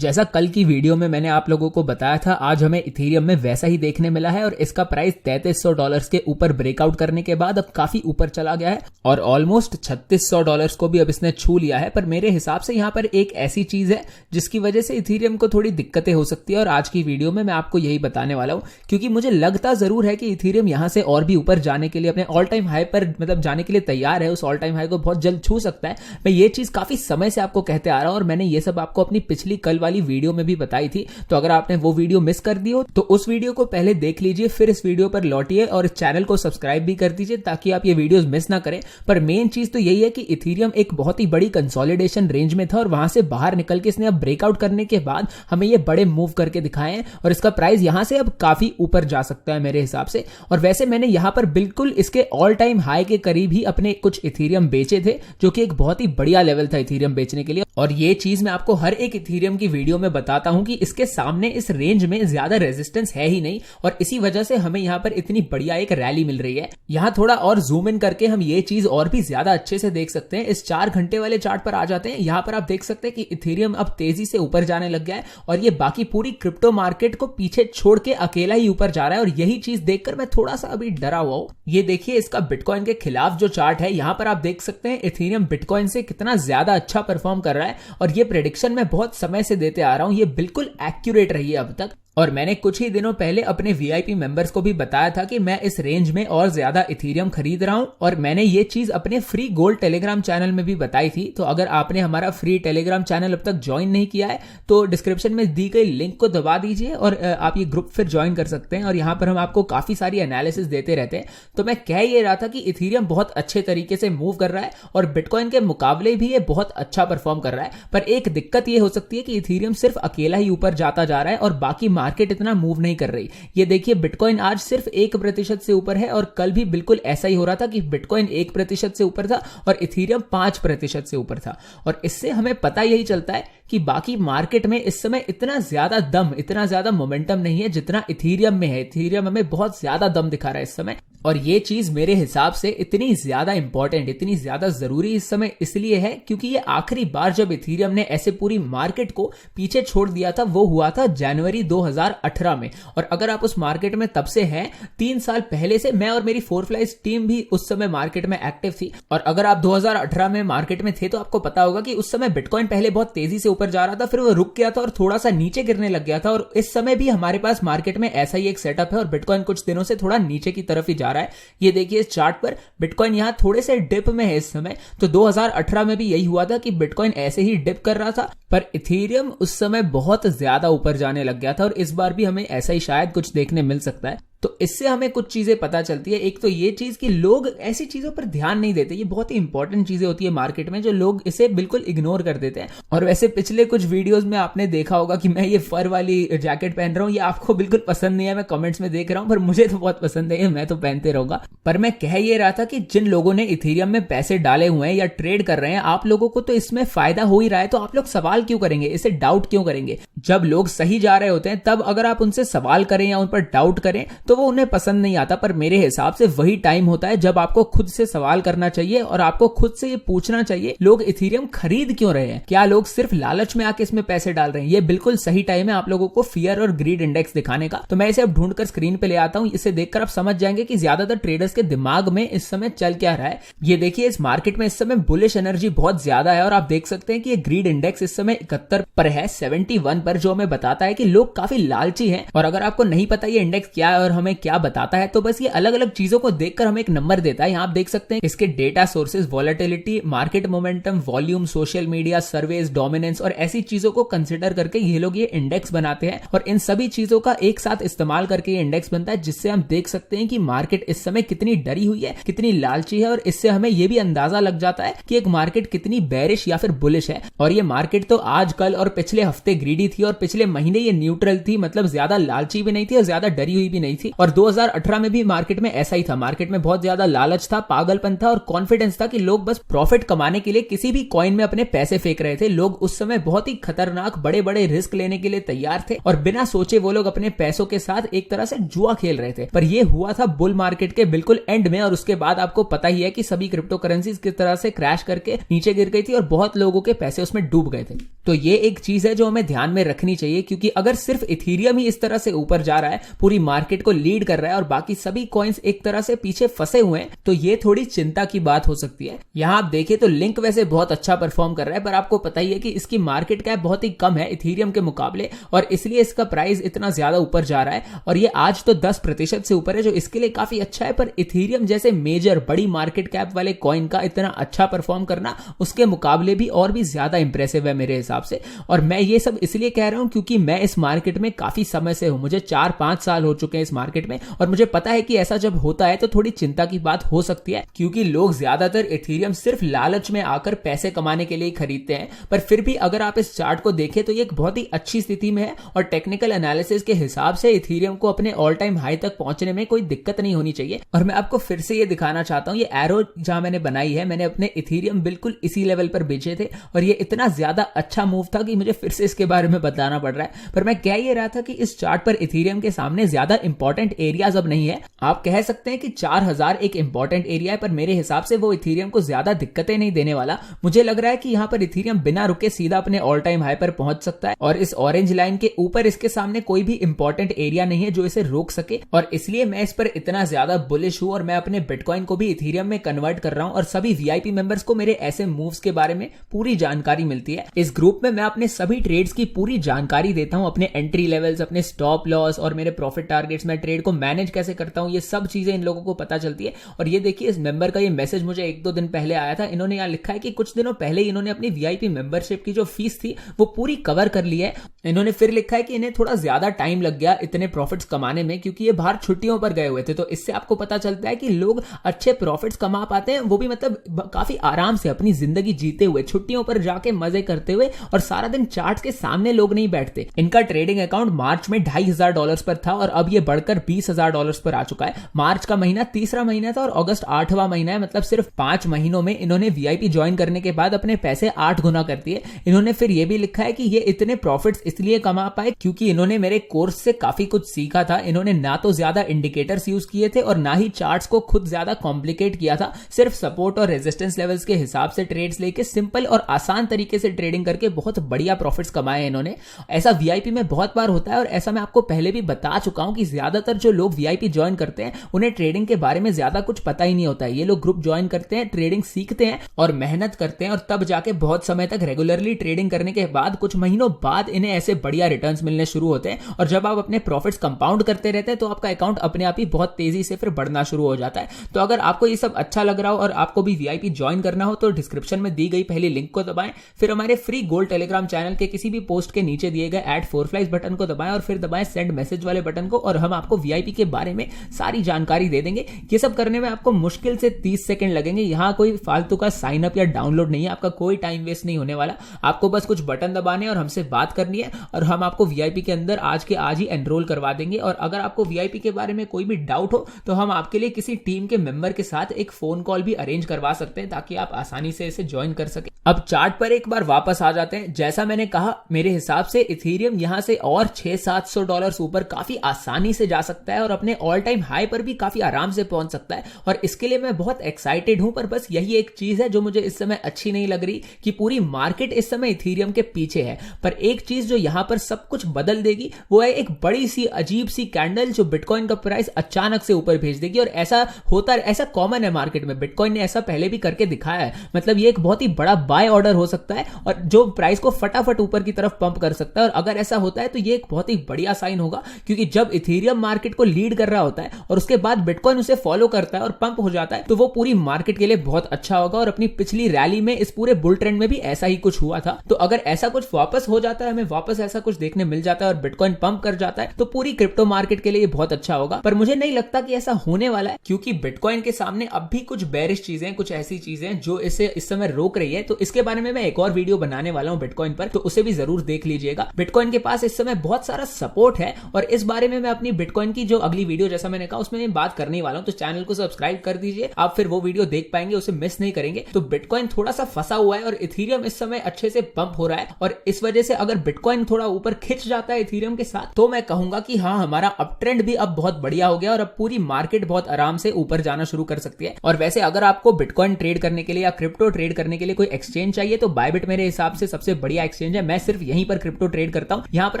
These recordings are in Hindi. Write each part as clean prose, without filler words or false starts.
जैसा कल की वीडियो में मैंने आप लोगों को बताया था, आज हमें इथेरियम में वैसा ही देखने मिला है और इसका प्राइस $3300 के ऊपर ब्रेकआउट करने के बाद अब काफी ऊपर चला गया है और ऑलमोस्ट $3600 को भी अब इसने छू लिया है। पर मेरे हिसाब से यहाँ पर एक ऐसी चीज है जिसकी वजह से इथेरियम को थोड़ी दिक्कतें हो सकती है और आज की वीडियो में मैं आपको यही बताने वाला हूं, क्योंकि मुझे लगता जरूर है कि इथेरियम यहां से और भी ऊपर जाने के लिए, अपने ऑल टाइम हाई पर मतलब जाने के लिए तैयार है, उस ऑल टाइम हाई को बहुत जल्द छू सकता है। मैं ये चीज काफी समय से आपको कहते आ रहा हूं और मैंने ये सब आपको अपनी पिछली कल वाली वीडियो में भी बताई थी। तो अगर आपने वो वीडियो मिस कर दी हो तो उस वीडियो को पहले देख लीजिए, फिर इस वीडियो पर लौटिए और इस चैनल को सब्सक्राइब भी कर दीजिए ताकि आप ये वीडियोस मिस ना करें। पर मेन चीज तो यही है कि इथेरियम एक बहुत ही बड़ी कंसोलिडेशन रेंज में था और वहां से बाहर निकल के इसने अब ब्रेकआउट करने के बाद हमें ये बड़े मूव करके दिखाए हैं और इसका प्राइस यहां से अब काफी ऊपर जा सकता है मेरे हिसाब से। और वैसे मैंने यहां पर बिल्कुल इसके ऑल टाइम हाई के करीब ही अपने कुछ इथेरियम बेचे थे, जो कि एक बहुत ही बढ़िया लेवल था इथेरियम बेचने के लिए। और ये चीज मैं आपको हर एक इथेरियम की वीडियो में बताता हूं कि इसके सामने इस रेंज में ज्यादा रेजिस्टेंस है ही नहीं और इसी वजह से हमें यहां पर इतनी बढ़िया एक रैली मिल रही है। यहां थोड़ा और जूम इन करके हम ये चीज और भी ज्यादा अच्छे से देख सकते हैं। इस 4 घंटे वाले चार्ट पर आ जाते हैं। यहां पर आप देख सकते हैं कि इथेरियम अब तेजी से ऊपर जाने लग गया है और ये बाकी पूरी क्रिप्टो मार्केट को पीछे छोड़ के अकेला ही ऊपर जा रहा है। और यही चीज देखकर मैं थोड़ा सा अभी डरा हुआ हूं। ये देखिए इसका बिटकॉइन के खिलाफ जो चार्ट है, यहां पर आप देख सकते हैं इथेरियम बिटकॉइन से कितना ज्यादा अच्छा परफॉर्म कर रहा है और ये प्रेडिक्शन मैं बहुत समय से देते आ रहा हूं, ये बिल्कुल एक्यूरेट रही है अब तक। और मैंने कुछ ही दिनों पहले अपने वीआईपी मेंबर्स को भी बताया था कि मैं इस रेंज में और ज्यादा इथेरियम खरीद रहा हूं और मैंने ये चीज अपने फ्री गोल्ड टेलीग्राम चैनल में भी बताई थी। तो अगर आपने हमारा फ्री टेलीग्राम चैनल अब तक ज्वाइन नहीं किया है तो डिस्क्रिप्शन में दी गई लिंक को दबा दीजिए और आप ये ग्रुप फिर ज्वाइन कर सकते हैं। और यहां पर हम आपको काफी सारी एनालिसिस देते रहते हैं। तो मैं कह ये रहा था कि इथेरियम बहुत अच्छे तरीके से मूव कर रहा है और बिटकॉइन के मुकाबले भी ये बहुत अच्छा परफॉर्म कर रहा है। पर एक दिक्कत ये हो सकती है कि इथेरियम सिर्फ अकेला ही ऊपर जाता जा रहा है और बाकी मार्केट इतना मूव नहीं कर रही। ये देखिए बिटकॉइन आज सिर्फ 1% से ऊपर है और कल भी बिल्कुल ऐसा ही हो रहा था कि बिटकॉइन 1% से ऊपर था और इथेरियम 5% से ऊपर था। और इससे हमें पता यही चलता है कि बाकी मार्केट में इस समय इतना ज्यादा मोमेंटम नहीं है जितना इथेरियम में है। इथेरियम हमें बहुत ज्यादा दम दिखा रहा है इस समय और ये चीज मेरे हिसाब से इतनी ज्यादा इंपॉर्टेंट, इतनी ज्यादा जरूरी इस समय इसलिए है क्योंकि ये आखिरी बार जब इथेरियम ने ऐसे पूरी मार्केट को पीछे छोड़ दिया था वो हुआ था जनवरी 2018 में। और अगर आप उस मार्केट में तब से हैं, 3 साल पहले से मैं और मेरी 4Flies टीम भी उस समय मार्केट में एक्टिव थी। और अगर आप 2018 में मार्केट में थे तो आपको पता होगा कि उस समय बिटकॉइन पहले बहुत तेजी से ऊपर जा रहा था, फिर वो रुक गया था और थोड़ा सा नीचे गिरने लग गया था। और इस समय भी हमारे पास मार्केट में ऐसा ही एक सेटअप है और बिटकॉइन कुछ दिनों से थोड़ा नीचे की तरफ ही जा रहा है। ये देखिए इस चार्ट पर बिटकॉइन यहां थोड़े से डिप में है इस समय। तो 2018 में भी यही हुआ था कि बिटकॉइन ऐसे ही डिप कर रहा था पर इथेरियम उस समय बहुत ज्यादा ऊपर जाने लग गया था और इस बार भी हमें ऐसा ही शायद कुछ देखने मिल सकता है। तो इससे हमें कुछ चीजें पता चलती है। एक तो ये चीज कि लोग ऐसी चीजों पर ध्यान नहीं देते। ये बहुत ही इंपॉर्टेंट चीजें होती है मार्केट में जो लोग इसे बिल्कुल इग्नोर कर देते हैं। और वैसे पिछले कुछ वीडियोस में आपने देखा होगा कि मैं ये फर वाली जैकेट पहन रहा हूं, ये आपको बिल्कुल पसंद नहीं है, मैं कमेंट्स में देख रहा हूं, पर मुझे तो बहुत पसंद है, मैं तो पहनते रहूंगा। पर मैं कह ये रहा था कि जिन लोगों ने इथेरियम में पैसे डाले हुए हैं या ट्रेड कर रहे हैं, आप लोगों को तो इसमें फायदा हो ही रहा है, तो आप लोग सवाल क्यों करेंगे, इसे डाउट क्यों करेंगे? जब लोग सही जा रहे होते हैं तब अगर आप उनसे सवाल करें या उन पर डाउट करें तो वो उन्हें पसंद नहीं आता। पर मेरे हिसाब से वही टाइम होता है जब आपको खुद से सवाल करना चाहिए और आपको खुद से ये पूछना चाहिए लोग इथेरियम खरीद क्यों रहे हैं, क्या लोग सिर्फ लालच में आके इसमें पैसे डाल रहे हैं? ये बिल्कुल सही टाइम है आप लोगों को फियर और ग्रीड इंडेक्स दिखाने का। तो मैं इसे अब ढूंढकर स्क्रीन पे ले आता हूं। इसे देखकर आप समझ जाएंगे कि ज्यादातर ट्रेडर्स के दिमाग में इस समय चल क्या रहा है। ये देखिए इस मार्केट में इस समय बुलिश एनर्जी बहुत ज्यादा है और आप देख सकते हैं कि ये ग्रीड इंडेक्स इस समय 71 पर है, 71 पर, जो हमें बताता है कि लोग काफी लालची हैं। और अगर आपको नहीं पता ये इंडेक्स क्या है और हमें क्या बताता है तो बस ये अलग अलग चीजों को देखकर हमें एक नंबर देता है। यहां आप देख सकते हैं इसके data sources, volatility, market momentum, volume, social media, surveys, dominance और ऐसी चीजों को कंसिडर करके ये लोग ये इंडेक्स बनाते हैं। और इन सभी चीजों का एक साथ इस्तेमाल करके ये इंडेक्स बनता है जिससे हम देख सकते हैं कि मार्केट इस समय कितनी डरी हुई है, कितनी लालची है। और इससे हमें यह भी अंदाजा लग जाता है कि एक मार्केट कितनी बेरिश या फिर बुलिश है। और ये मार्केट तो आज कल और पिछले हफ्ते ग्रीडी थी और पिछले महीने ये न्यूट्रल थी, मतलब ज्यादा लालची भी नहीं थी और ज्यादा डरी हुई भी नहीं थी। थी। और 2018 में भी मार्केट में ऐसा ही था। मार्केट में बहुत ज्यादा लालच था, पागलपन था और कॉन्फिडेंस था कि लोग बस प्रॉफिट कमाने के लिए किसी भी कॉइन में अपने पैसे फेंक रहे थे। लोग उस समय बहुत ही खतरनाक बड़े बड़े रिस्क लेने के लिए तैयार थे और बिना सोचे वो लोग अपने पैसों के साथ एक तरह से जुआ खेल रहे थे। पर ये हुआ था बुल मार्केट के बिल्कुल एंड में और उसके बाद आपको पता ही है कि सभी क्रिप्टो करेंसीज किस तरह से क्रैश करके नीचे गिर गई थी और बहुत लोगों के पैसे उसमें डूब गए थे। तो ये एक चीज है जो हमें ध्यान में रखनी चाहिए, क्योंकि अगर सिर्फ इथीरियम ही इस तरह से ऊपर जा रहा है, पूरी मार्केट को लीड कर रहा है और बाकी सभी कॉइन्स एक तरह से पीछे फंसे हुए हैं, तो ये थोड़ी चिंता की बात हो सकती है। यहां आप देखें तो लिंक वैसे बहुत अच्छा परफॉर्म कर रहा है, पर आपको पता ही है कि इसकी मार्केट कैप बहुत ही कम है इथीरियम के मुकाबले और इसलिए इसका प्राइस इतना ज्यादा ऊपर जा रहा है। और ये आज तो 10% से ऊपर है, जो इसके लिए काफी अच्छा है। पर इथीरियम जैसे मेजर बड़ी मार्केट कैप वाले कॉइन का इतना अच्छा परफॉर्म करना उसके मुकाबले भी और भी ज्यादा इंप्रेसिव है मेरे हिसाब से। और मैं ये सब इसलिए कह रहा हूं क्योंकि मैं इस मार्केट में काफी समय से हूं, मुझे 4-5 साल हो चुके हैं इस मार्केट में और मुझे पता है कि ऐसा जब होता है तो थोड़ी चिंता की बात हो सकती है, क्योंकि लोग ज्यादातर इथीरियम सिर्फ लालच में आकर पैसे कमाने के लिए खरीदते हैं। पर फिर भी अगर आप इस चार्ट को देखें तो ये एक बहुत ही अच्छी स्थिति में है और टेक्निकल एनालिसिस के हिसाब से इथीरियम को अपने ऑल टाइम हाई तक पहुंचने में कोई दिक्कत नहीं होनी चाहिए। और मैं आपको फिर से ये दिखाना चाहता हूं, ये एरो जहां मैंने बनाई है, मैंने अपने इथीरियम बिल्कुल इसी लेवल पर बेचे थे और ये इतना ज्यादा अच्छा मूव था कि मुझे फिर से इसके बारे में बताना पड़ रहा है। पर मैं कह ये रहा था कि इस चार्ट पर इथीरियम के सामने ज्यादा इंपॉर्टेंट एरियाज अब नहीं है। आप कह सकते हैं कि 4000 एक इंपॉर्टेंट एरिया है, पर मेरे हिसाब से वो इथीरियम को ज्यादा दिक्कतें नहीं देने वाला। मुझे लग रहा है कि यहां पर इथीरियम बिना रुके सीधा अपने ऑल टाइम हाई पर पहुंच सकता है और इस ऑरेंज लाइन के ऊपर इसके सामने कोई भी इंपॉर्टेंट एरिया नहीं है जो इसे रोक सके। और इसलिए मैं इस पर इतना ज्यादा बुलिश हूं और मैं अपने बिटकॉइन को भी इथीरियम में कन्वर्ट कर रहा हूं और सभी वीआईपी मेंबर्स को मेरे ऐसे मूव्स के बारे में पूरी जानकारी मिलती है। इस ग्रुप में मैं अपने सभी ट्रेड्स की पूरी जानकारी देता हूं, अपने एंट्री लेवल्स, अपने स्टॉप लॉस और मेरे प्रॉफिट टारगेट्स, मैं ट्रेड को मैनेज कैसे करता हूं, ये सब चीजें इन लोगों को पता चलती है। और ये देखिए, इस मेंबर का ये मैसेज मुझे 1-2 दिन पहले आया था। इन्होंने यहां लिखा है कि कुछ दिनों पहले ही इन्होंने अपनी वीआईपी मेंबरशिप की जो फीस थी वो पूरी कवर कर ली है। इन्होंने फिर लिखा है कि इन्हें थोड़ा ज्यादा टाइम लग गया इतने प्रॉफिट्स कमाने में, क्योंकि ये बाहर छुट्टियों पर गए हुए थे। तो इससे आपको पता चलता है कि लोग अच्छे प्रॉफिट्स कमा पाते हैं, वो भी मतलब काफी आराम से अपनी जिंदगी जीते हुए, छुट्टियों पर जाके मजे करते हुए, और सारा दिन चार्ट्स के सामने लोग नहीं बैठते। इनका ट्रेडिंग अकाउंट मार्च में $2500 पर था और अब ये बढ़कर $20,000 पर आ चुका है। मार्च का महीना तीसरा महीना था और अगस्त 8वां महीना है, मतलब सिर्फ 5 महीनों में इन्होंने वीआईपी ज्वाइन करने के बाद अपने पैसे 8 गुना कर दिए। इन्होंने फिर ये भी लिखा है कि ये इतने प्रॉफिट्स इसलिए कमा पाए क्योंकि इन्होंने मेरे कोर्स से काफी कुछ सीखा था। इन्होंने ना तो ज्यादा इंडिकेटर्स यूज किए थे और ना ही चार्ट्स को खुद ज्यादा कॉम्प्लिकेट किया था। सिर्फ सपोर्ट और रेजिस्टेंस लेवल्स के हिसाब से ट्रेड्स लेके सिंपल और आसान तरीके से ट्रेडिंग करके बहुत बढ़िया प्रॉफिट्स कमाए इन्होंने। ऐसा वीआईपी में बहुत बार होता है और ऐसा मैं आपको पहले भी बता चुका हूं कि ज्यादातर जो लोग वीआईपी ज्वाइन करते हैं उन्हें ट्रेडिंग के बारे में ज्यादा कुछ पता ही नहीं होता है। ये लोग ग्रुप ज्वाइन करते हैं, ट्रेडिंग सीखते हैं और मेहनत करते हैं और तब जाके बहुत समय तक रेगुलरली ट्रेडिंग करने के बाद कुछ महीनों बाद इन्हें ऐसे बढ़िया रिटर्न्स मिलने शुरू होते हैं। और जब आप अपने प्रॉफिट्स कंपाउंड करते रहते हैं तो आपका अकाउंट अपने आप ही बहुत तेजी से फिर बढ़ना शुरू हो जाता है। तो अगर आपको ये सब अच्छा लग रहा हो और आपको भी वीआईपी ज्वाइन करना हो तो डिस्क्रिप्शन में दी गई पहली लिंक को दबाएं, फिर हमारे फ्री गोल्ड टेलीग्राम चैनल के किसी भी पोस्ट के नीचे दिए गए @4flies बटन को दबाएं और फिर दबाएं सेंड मैसेज वाले बटन को और हम आपको वीआईपी के बारे में सारी जानकारी दे देंगे। ये सब करने में आपको मुश्किल से 30 सेकंड लगेंगे। यहां कोई फालतू का साइन अप या डाउनलोड नहीं है, आपका कोई टाइम वेस्ट नहीं होने वाला। आपको बस कुछ बटन दबाने और हमसे बात करनी है और हम आपको वीआईपी के अंदर आज के आज ही एनरोल करवा देंगे। और अगर आपको वीआईपी के बारे में कोई भी डाउट हो तो हम आपके लिए किसी टीम के मेंबर के साथ एक फोन कॉल भी अरेंज करवा सकते हैं ताकि आप आसानी से इसे ज्वाइन कर सकें। अब चार्ट पर एक बार वापस आ जाते हैं। जैसा मैंने कहा, मेरे हिसाब से इथीरियम यहां से और $600-700 ऊपर काफी आसानी से जा सकता है और अपने ऑल टाइम हाई पर भी काफी आराम से पहुंच सकता है और इसके लिए मैं बहुत एक्साइटेड हूं। पर बस यही एक चीज है जो मुझे इस समय अच्छी नहीं लग रही कि पूरी मार्केट इस समय इथीरियम के पीछे है। पर एक चीज जो यहां पर सब कुछ बदल देगी वो है एक बड़ी सी अजीब सी कैंडल जो बिटकॉइन का प्राइस अचानक से ऊपर भेज देगी। और ऐसा होता है, ऐसा कॉमन है मार्केट में, बिटकॉइन ने ऐसा पहले भी करके दिखाया है। मतलब ये एक बहुत ही बड़ा बाय ऑर्डर हो सकता है और जो प्राइस को फटाफट ऊपर की तरफ पंप कर सकता है। और अगर ऐसा होता है तो ये एक बहुत ही बढ़िया साइन होगा, क्योंकि जब इथीरियम मार्केट को लीड कर रहा होता है और उसके बाद बिटकॉइन उसे फॉलो करता है और पंप हो जाता है तो वो पूरी मार्केट के लिए बहुत अच्छा होगा। और अपनी पिछली रैली में इस पूरे बुल ट्रेंड में भी ऐसा ही कुछ हुआ था। तो अगर ऐसा कुछ वापस हो जाता है, हमें वापस ऐसा कुछ देखने मिल जाता है और बिटकॉइन पंप कर जाता है तो पूरी क्रिप्टो मार्केट के लिए बहुत अच्छा होगा। पर मुझे नहीं लगता कि ऐसा होने वाला है, क्योंकि बिटकॉइन के सामने अब भी कुछ बेरिश चीजें, कुछ ऐसी चीजें जो इसे इस समय रोक रही है। तो इसके बारे में मैं एक और वीडियो बनाने वाला हूं बिटकॉइन पर, तो उसे भी जरूर देख लीजिएगा। बिटकॉइन के पास इस समय बहुत सारा सपोर्ट है और इस बारे में मैं अपनी बिटकॉइन बिटकॉइन की जो अगली वीडियो जैसा मैंने कहा उसमें मैं बात करने वाला हूं, तो चैनल को सब्सक्राइब कर दीजिए, आप फिर वो वीडियो देख पाएंगे, उसे मिस नहीं करेंगे। तो बिटकॉइन थोड़ा सा फंसा हुआ है और इथेरियम इस समय अच्छे से पंप हो रहा है, और इस वजह से अगर बिटकॉइन थोड़ा ऊपर खिंच जाता है इथेरियम के साथ, तो मैं कहूंगा कि हाँ, हमारा अप ट्रेंड भी अब बहुत बढ़िया हो गया और अब पूरी मार्केट बहुत आराम से ऊपर जाना शुरू कर सकती है। और वैसे अगर आपको बिटकॉइन ट्रेड करने के लिए या क्रिप्टो ट्रेड करने के लिए कोई एक्सचेंज चाहिए तो बायबिट मेरे हिसाब से सबसे बढ़िया एक्सचेंज है। मैं सिर्फ यहीं पर क्रिप्टो ट्रेड करता हूं। यहां पर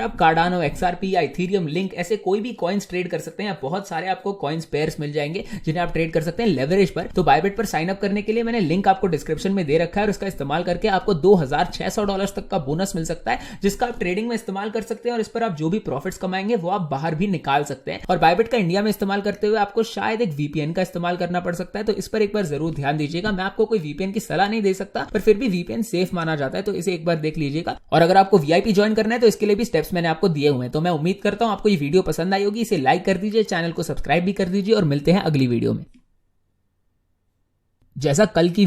आप कार्डानो, एक्सआरपी या इथेरियम, लिंक ऐसे कोई भी कॉइन्स ट्रेड कर सकते हैं। बहुत सारे आपको कॉइन्स पेयर्स मिल जाएंगे जिन्हें आप ट्रेड कर सकते हैं लेवरेज पर। तो बायबिट पर साइन अप करने के लिए मैंने लिंक आपको डिस्क्रिप्शन में दे रखा है, और इसका इस्तेमाल करके आपको $2600 तक का बोनस मिल सकता है, जिसका आप ट्रेडिंग में इस्तेमाल कर सकते हैं, और इस पर आप जो भी प्रॉफिट्स कमाएंगे वो आप बाहर भी निकाल सकते हैं। और बायबिट का इंडिया में इस्तेमाल करते हुए आपको शायद एक वीपीएन का इस्तेमाल करना पड़ सकता है, तो इस पर एक बार जरूर ध्यान दीजिएगा। मैं आपको कोई वीपीएन की सलाह नहीं दे सकता, पर फिर भी वीपीएन सेफ माना जाता है, तो इसे एक बार देख लीजिएगा। और अगर आपको वीआईपी ज्वाइन करना है तो इसके लिए भी स्टेप्स मैंने आपको दिए हुए हैं। तो मैं उम्मीद करता हूं आपको ये वीडियो पसंद आई होगी। इसे लाइक कर दीजिए, चैनल को सब्सक्राइब भी कर दीजिए, और मिलते हैं अगली वीडियो में। जैसा कल की